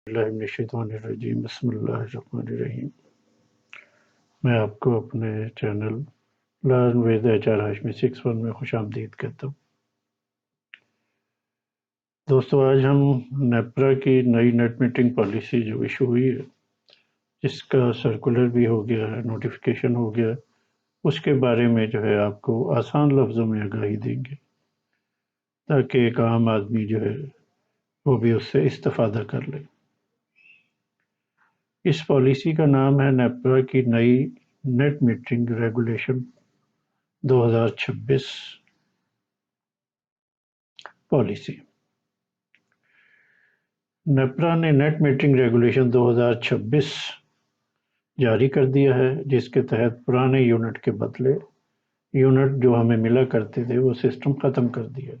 اللہ من الشیطان الرجیم بسم اللہ الرحمن الرحیم۔ میں آپ کو اپنے channel learn with HR Hashmi 61 میں خوش آمدید کہتا ہوں۔ دوستو، آج ہم نیپرا کی نئی نیٹ میٹنگ پالیسی جو ایشو ہوئی ہے، جس کا سرکولر بھی ہو گیا ہے، نوٹیفیکیشن ہو گیا ہے، اس کے بارے میں جو ہے آپ کو آسان لفظوں میں آگاہی دیں گے تاکہ ایک عام آدمی جو ہے وہ بھی اس سے استفادہ کر لے۔ اس پالیسی کا نام ہے نیپرا کی نئی net metering regulation 2026 policy. NEPRA نے نیٹ میٹرنگ ریگولیشن 2026 جاری کر دیا ہے، جس کے تحت پرانے یونٹ کے بدلے یونٹ جو ہمیں ملا کرتے تھے وہ سسٹم ختم کر دیا۔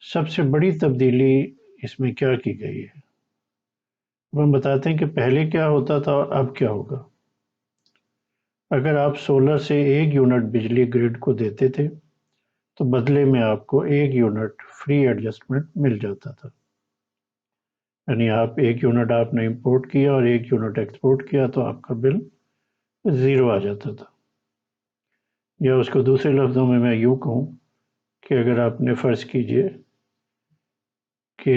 سب سے بڑی تبدیلی اس میں کیا کی گئی ہے؟ ہم بتاتے ہیں کہ پہلے کیا ہوتا تھا اور اب کیا ہوگا۔ اگر آپ سولر سے 1 یونٹ بجلی گرڈ کو دیتے تھے تو بدلے میں آپ کو 1 یونٹ فری ایڈجسٹمنٹ مل جاتا تھا، یعنی 1 یونٹ آپ نے امپورٹ کیا اور 1 یونٹ ایکسپورٹ کیا تو آپ کا بل 0 آ جاتا تھا۔ یا اس کو دوسرے لفظوں میں یوں کہوں کہ اگر آپ نے فرض کیجئے کہ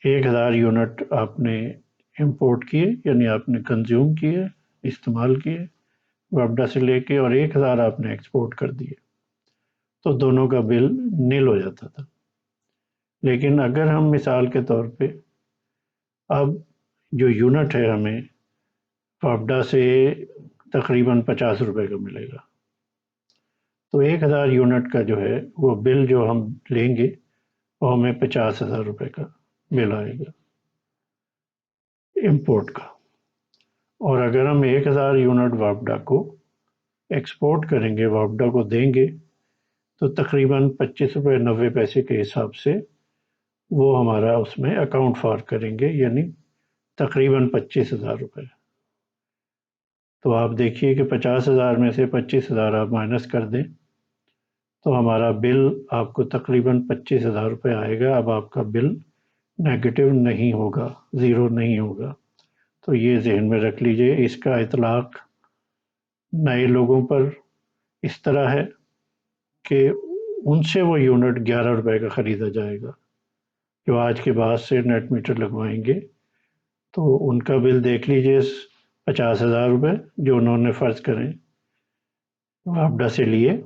1000 یونٹ آپ نے امپورٹ کیے، یعنی آپ نے کنزیوم کیے، استعمال کیے وابڈا سے لے کے، اور 1000 آپ نے ایکسپورٹ کر دیے، تو دونوں کا بل نیل ہو جاتا تھا۔ لیکن اگر ہم مثال کے طور پہ اب جو یونٹ ہے ہمیں وابڈا سے تقریباً 50 روپے کا ملے گا، تو 1000 یونٹ کا جو ہے وہ بل جو ہم لیں گے وہ ہمیں 50,000 روپے کا بل آئے گا امپورٹ کا۔ اور اگر ہم 1000 یونٹ وابڈا کو ایکسپورٹ کریں گے، وابڈا کو دیں گے، تو تقریباً 25 روپے 90 پیسے کے حساب سے وہ ہمارا اس میں اکاؤنٹ فار کریں گے، یعنی تقریباً 25,000 روپے۔ تو آپ دیکھیے کہ 50,000 میں سے 25,000 آپ مائنس کر دیں تو ہمارا بل آپ کو تقریباً 25,000 روپے آئے گا۔ اب آپ کا بل نیگیٹو نہیں ہوگا، 0 نہیں ہوگا۔ تو یہ ذہن میں رکھ لیجئے، اس کا اطلاق نئے لوگوں پر اس طرح ہے کہ ان سے وہ یونٹ 11 روپے کا خریدا جائے گا جو آج کے بعد سے نیٹ میٹر لگوائیں گے۔ تو ان کا بل دیکھ لیجئے 50,000 روپے جو انہوں نے فرض کریں وابڈا سے لیے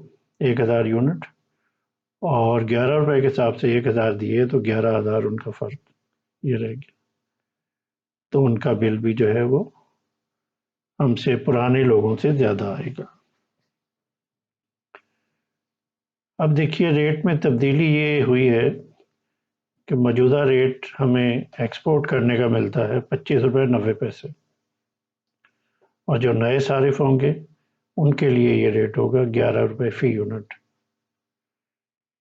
1000 یونٹ، اور 11 روپے کے حساب سے 1000 دیے، تو 11,000 ان کا فرق یہ رہ گیا۔ تو ان کا بل بھی جو ہے وہ ہم سے پرانے لوگوں سے زیادہ آئے گا۔ اب دیکھیے ریٹ میں تبدیلی یہ ہوئی ہے کہ موجودہ ریٹ ہمیں ایکسپورٹ کرنے کا ملتا ہے 25 روپے 90 پیسے، اور جو نئے صارف ہوں گے ان کے لیے یہ ریٹ ہوگا 11 روپے فی یونٹ،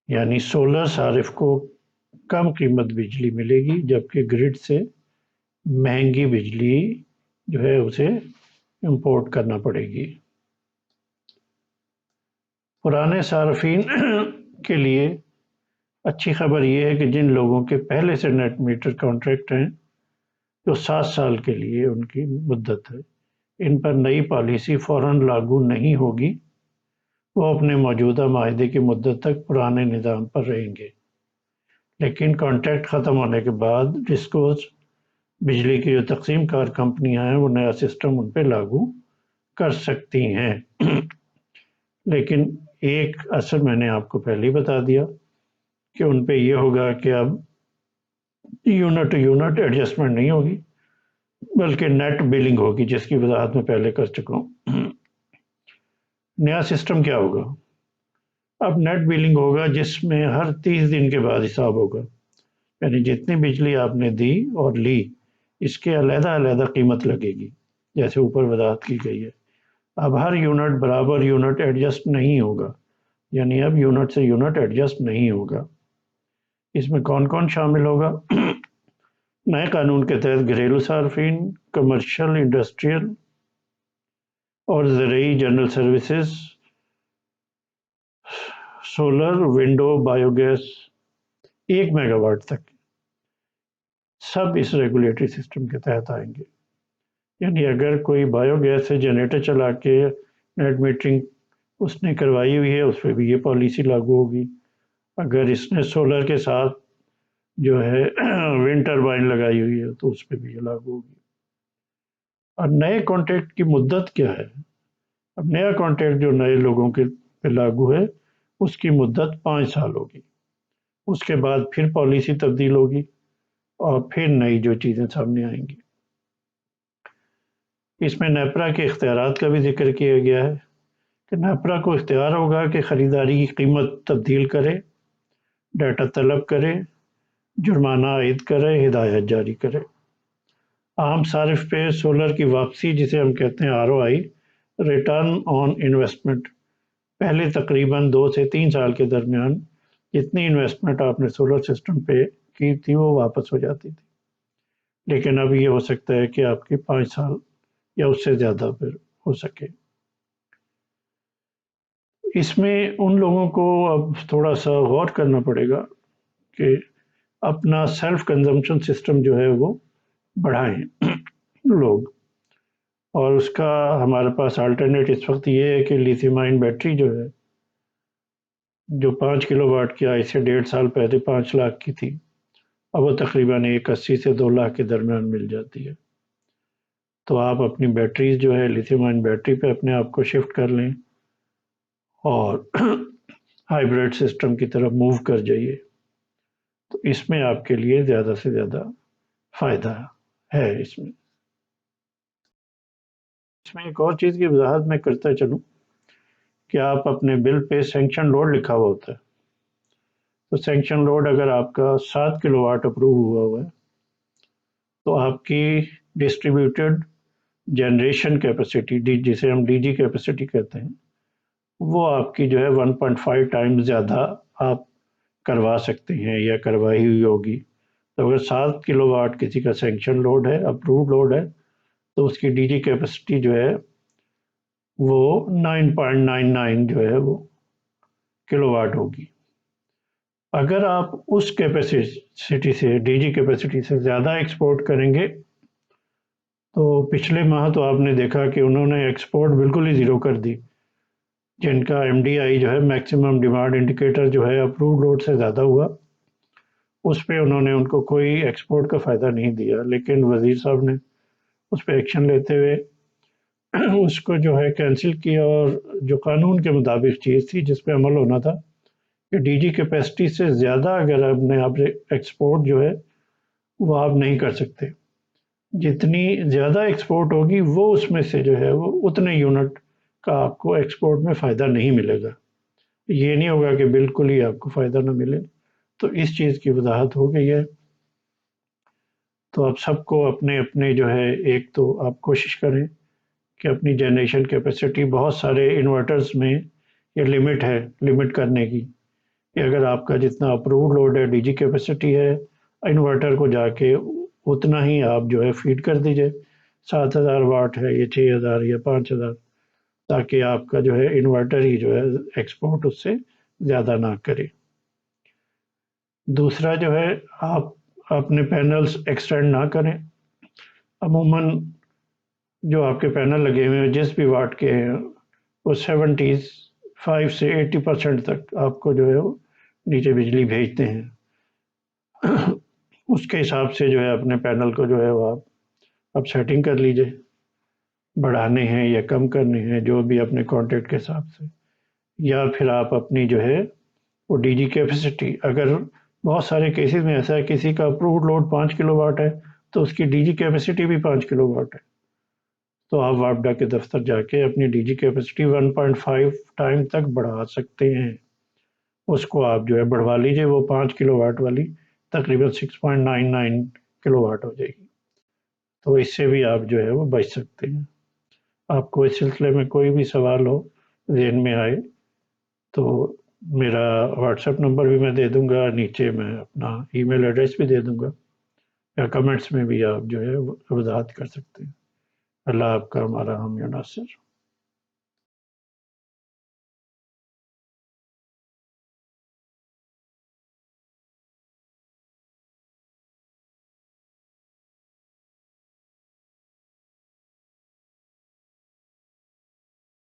یعنی سولر صارف کو کم قیمت بجلی ملے گی، جبکہ گرڈ سے مہنگی بجلی جو ہے اسے امپورٹ کرنا پڑے گی۔ پرانے صارفین کے لیے اچھی خبر یہ ہے کہ جن لوگوں کے پہلے سے نیٹ میٹر کانٹریکٹ ہیں، جو 7 سال کے لیے ان کی مدت ہے، ان پر نئی پالیسی فوراً لاگو نہیں ہوگی، وہ اپنے موجودہ معاہدے کی مدت تک پرانے نظام پر رہیں گے، لیکن کانٹریکٹ ختم ہونے کے بعد ڈسکوز بجلی کی جو تقسیم کار کمپنیاں ہیں وہ نیا سسٹم ان پہ لاگو کر سکتی ہیں۔ لیکن ایک اثر میں نے آپ کو پہلے ہی بتا دیا کہ ان پہ یہ ہوگا کہ اب یونٹ ٹو یونٹ ایڈجسٹمنٹ نہیں ہوگی، بلکہ نیٹ بلنگ ہوگی، جس کی وضاحت میں پہلے کر چکا ہوں۔ نیا سسٹم کیا ہوگا؟ اب نیٹ بلنگ ہوگا، جس میں ہر 30 دن کے بعد حساب ہوگا، یعنی جتنی بجلی آپ نے دی اور لی اس کے علیحدہ علیحدہ قیمت لگے گی، جیسے اوپر وضاحت کی گئی ہے۔ اب ہر یونٹ برابر یونٹ ایڈجسٹ نہیں ہوگا، یعنی اب یونٹ سے یونٹ ایڈجسٹ نہیں ہوگا۔ اس میں کون کون شامل ہوگا؟ نئے قانون کے تحت گھریلو صارفین، کمرشل، انڈسٹریل اور زرعی general services, solar, window, bio gas 1 megawatt تک، سب اس ریگولیٹری سسٹم کے تحت آئیں گے. یعنی اگر کوئی بایو گیس سے جنریٹر چلا کے نیٹ میٹرنگ اس نے کروائی ہوئی ہے، اس پہ بھی یہ پالیسی لاگو ہوگی. اگر اس نے سولر کے ساتھ جو ہے ونڈ ٹربائن لگائی ہوئی ہے تو اس پہ بھی یہ لاگو ہوگی. اور نئے کانٹریکٹ کی مدت کیا ہے؟ اب نیا کانٹریکٹ جو نئے لوگوں کے پہ لاگو ہے اس کی مدت 5 سال ہوگی. اس کے بعد پھر پالیسی تبدیل ہوگی اور پھر نئی جو چیزیں سامنے آئیں گی. اس میں نیپرا کے اختیارات کا بھی ذکر کیا گیا ہے کہ نیپرا کو اختیار ہوگا کہ خریداری کی قیمت تبدیل کرے، ڈیٹا طلب کرے، جرمانہ عائد کرے، ہدایت جاری کرے. عام صارف پہ سولر کی واپسی جسے ہم کہتے ہیں ROI، ریٹرن آن انویسٹمنٹ، پہلے تقریباً 2 سے 3 سال کے درمیان جتنی انویسٹمنٹ آپ نے سولر سسٹم پہ کی تھی وہ واپس ہو جاتی تھی. لیکن اب یہ ہو سکتا ہے کہ آپ کی 5 سال یا اس سے زیادہ پھر ہو سکے. اس میں ان لوگوں کو اب تھوڑا سا غور کرنا پڑے گا کہ اپنا سیلف کنزمپشن سسٹم جو ہے وہ بڑھائیں لوگ. اور اس کا ہمارے پاس الٹرنیٹ اس وقت یہ ہے کہ لیتھیم آئن بیٹری جو ہے جو 5 کلو واٹ کی آج سے 1.5 سال پہلے 5 لاکھ کی تھی، اب وہ تقریباً 1.80 سے 2 لاکھ کے درمیان مل جاتی ہے. تو آپ اپنی بیٹریز جو ہے لیتھیم آئن بیٹری پہ اپنے آپ کو شفٹ کر لیں اور ہائیبریڈ سسٹم کی طرف موو کر جائیے. تو اس میں آپ کے لیے زیادہ سے زیادہ فائدہ ہے. اس میں ایک اور چیز کی وضاحت میں کرتا چلوں کہ آپ اپنے بل پہ سینکشن لوڈ لکھا ہوا ہوتا ہے. تو سینکشن لوڈ اگر آپ کا 7 کلو واٹ اپروو ہوا ہے تو آپ کی ڈسٹریبیوٹیڈ جنریشن کیپیسٹی جسے ہم DG کیپیسٹی کہتے ہیں وہ آپ کی جو ہے 1.5 ٹائم زیادہ آپ کروا سکتے ہیں یا کروائی ہوئی ہوگی. تو اگر 7 کلو واٹ کسی کا سینکشن لوڈ ہے، اپرووڈ لوڈ ہے، تو اس کی DG کیپیسٹی جو ہے وہ 9.99 جو ہے وہ کلو واٹ ہوگی. اگر آپ اس کیپیسٹی سے DG کیپیسٹی سے زیادہ ایکسپورٹ کریں گے تو پچھلے ماہ تو آپ نے دیکھا کہ انہوں نے ایکسپورٹ بالکل ہی زیرو کر دی. جن کا MDI جو ہے میکسیمم ڈیمانڈ انڈیکیٹر جو ہے اپرووڈ لوڈ سے زیادہ ہوا، اس پہ انہوں نے ان کو کوئی ایکسپورٹ کا فائدہ نہیں دیا. لیکن وزیر صاحب نے اس پہ ایکشن لیتے ہوئے اس کو جو ہے کینسل کیا، اور جو قانون کے مطابق چیز تھی جس پہ عمل ہونا تھا کہ DG کیپیسٹی سے زیادہ اگر آپ ایکسپورٹ جو ہے وہ آپ نہیں کر سکتے. جتنی زیادہ ایکسپورٹ ہوگی وہ اس میں سے جو ہے وہ اتنے یونٹ کا آپ کو ایکسپورٹ میں فائدہ نہیں ملے گا. یہ نہیں ہوگا کہ بالکل ہی آپ کو فائدہ نہ ملے. تو اس چیز کی وضاحت ہو گئی ہے. تو آپ سب کو اپنے اپنے جو ہے ایک تو آپ کوشش کریں کہ اپنی جنریشن کیپیسٹی، بہت سارے انورٹرز میں یہ لمٹ ہے لمٹ کرنے کی کہ اگر آپ کا جتنا اپرووڈ لوڈ ہے DG کیپیسٹی ہے، انورٹر کو جا کے اتنا ہی آپ جو ہے فیڈ کر دیجئے. 7,000 واٹ ہے یا 6,000 یا 5,000، تاکہ آپ کا جو ہے انورٹر ہی جو ہے ایکسپورٹ اس سے زیادہ نہ کرے. دوسرا جو ہے آپ اپنے پینلز ایکسٹینڈ نہ کریں. عموماً جو آپ کے پینل لگے ہوئے ہیں جس بھی واٹ کے ہیں وہ 75 سے 80% تک آپ کو جو ہے وہ نیچے بجلی بھیجتے ہیں. اس کے حساب سے جو ہے اپنے پینل کو جو ہے وہ آپ سیٹنگ کر لیجئے، بڑھانے ہیں یا کم کرنے ہیں جو بھی اپنے کانٹیکٹ کے حساب سے. یا پھر آپ اپنی جو ہے وہ DG کیپیسٹی، اگر بہت سارے کیسز میں ایسا ہے کسی کا اپرووڈ لوڈ 5 کلو واٹ ہے تو اس کی DG کیپیسٹی بھی 5 کلو واٹ ہے، تو آپ واپڈا کے دفتر جا کے اپنی DG کیپیسٹی 1.5 ٹائم تک بڑھا سکتے ہیں. اس کو آپ جو ہے بڑھوا لیجئے، وہ 5 کلو واٹ والی تقریباً 6.99 کلو واٹ ہو جائے گی. تو اس سے بھی آپ جو ہے وہ بچ سکتے ہیں. آپ کو اس سلسلے میں کوئی بھی سوال ہو ذہن میں آئے تو میرا واٹس ایپ نمبر بھی میں دے دوں گا، نیچے میں اپنا ای میل ایڈریس بھی دے دوں گا، یا کمنٹس میں بھی آپ جو ہے وضاحت کر سکتے ہیں. اللہ آپ کا ہمارا حامی و ناصر.